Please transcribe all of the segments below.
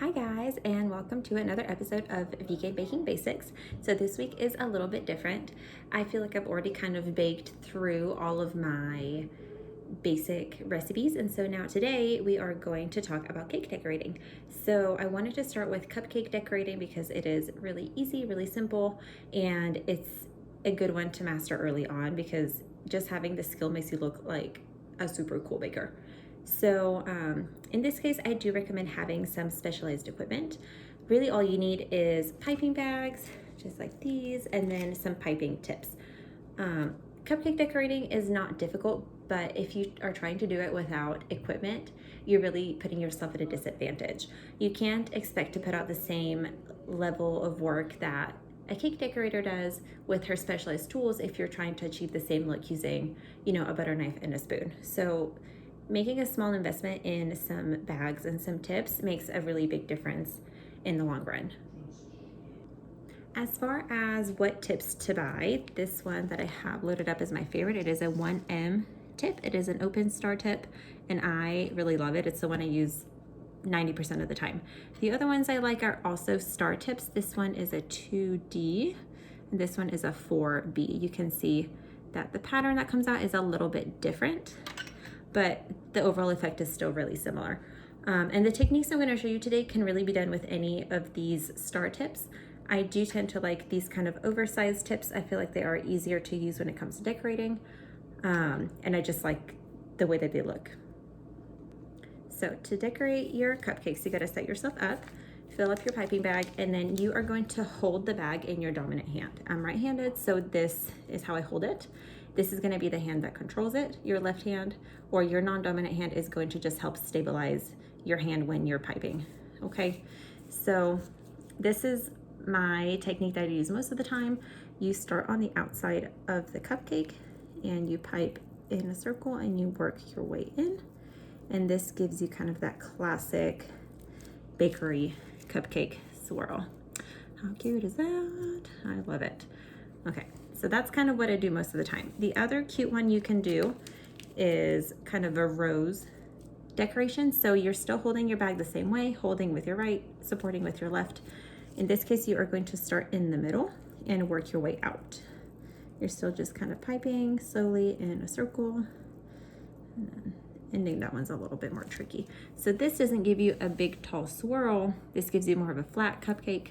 Hi guys, and welcome to another episode of Vegan Baking Basics. So this week is a little bit different. I feel like I've already kind of baked through all of my basic recipes, and so now today we are going to talk about cake decorating. So I wanted to start with cupcake decorating because it is really easy, really simple, and it's a good one to master early on because just having the skill makes you look like a super cool baker. So in this case, I do recommend having some specialized equipment. Really all you need is piping bags, just like these, and then some piping tips. Cupcake decorating is not difficult, but if you are trying to do it without equipment, you're really putting yourself at a disadvantage. You can't expect to put out the same level of work that a cake decorator does with her specialized tools if you're trying to achieve the same look using, a butter knife and a spoon. So making a small investment in some bags and some tips makes a really big difference in the long run. As far as what tips to buy, this one that I have loaded up is my favorite. It is a 1M tip. It is an open star tip, and I really love it. It's the one I use 90% of the time. The other ones I like are also star tips. This one is a 2D, and this one is a 4B. You can see that the pattern that comes out is a little bit different, but the overall effect is still really similar. And the techniques I'm going to show you today can really be done with any of these star tips. I do tend to like these kind of oversized tips. I feel like they are easier to use when it comes to decorating, and I just like the way that they look. So to decorate your cupcakes, you got to set yourself up, fill up your piping bag, and then you are going to hold the bag in your dominant hand. I'm right-handed, so this is how I hold it. This is going to be the hand that controls it. Your left hand or your non-dominant hand is going to just help stabilize your hand when you're piping. Okay, so this is my technique that I use most of the time. You start on the outside of the cupcake and you pipe in a circle and you work your way in. And this gives you kind of that classic bakery cupcake swirl. How cute is that? I love it. Okay, so that's kind of what I do most of the time. The other cute one you can do is kind of a rose decoration. So you're still holding your bag the same way, holding with your right, supporting with your left. In this case, you are going to start in the middle and work your way out. You're still just kind of piping slowly in a circle. And then ending, that one's a little bit more tricky. So this doesn't give you a big tall swirl. This gives you more of a flat cupcake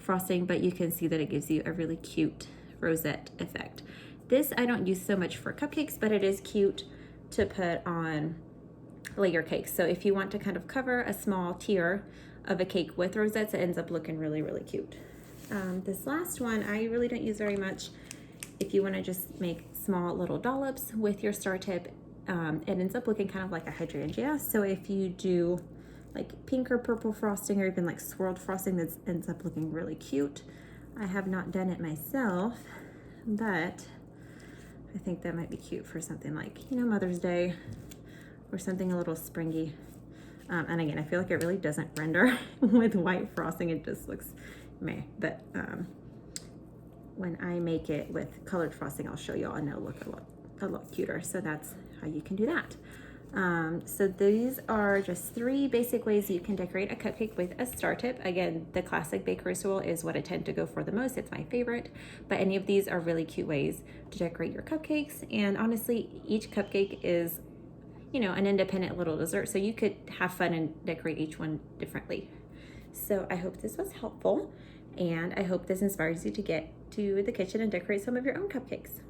frosting, but you can see that it gives you a really cute rosette effect. This I don't use so much for cupcakes, but it is cute to put on layer cakes. So if you want to kind of cover a small tier of a cake with rosettes, it ends up looking really, really cute. This last one I really don't use very much. If you want to just make small little dollops with your star tip, it ends up looking kind of like a hydrangea. So if you do like pink or purple frosting or even like swirled frosting, that ends up looking really cute. I have not done it myself, but I think that might be cute for something like, Mother's Day or something a little springy. And again, I feel like it really doesn't render with white frosting. It just looks meh. But when I make it with colored frosting, I'll show y'all and it'll look a lot cuter. So that's how you can do that. So these are just 3 basic ways you can decorate a cupcake with a star tip. Again, the classic bakery swirl is what I tend to go for the most. It's my favorite, but any of these are really cute ways to decorate your cupcakes. And honestly, each cupcake is, an independent little dessert. So you could have fun and decorate each one differently. So I hope this was helpful, and I hope this inspires you to get to the kitchen and decorate some of your own cupcakes.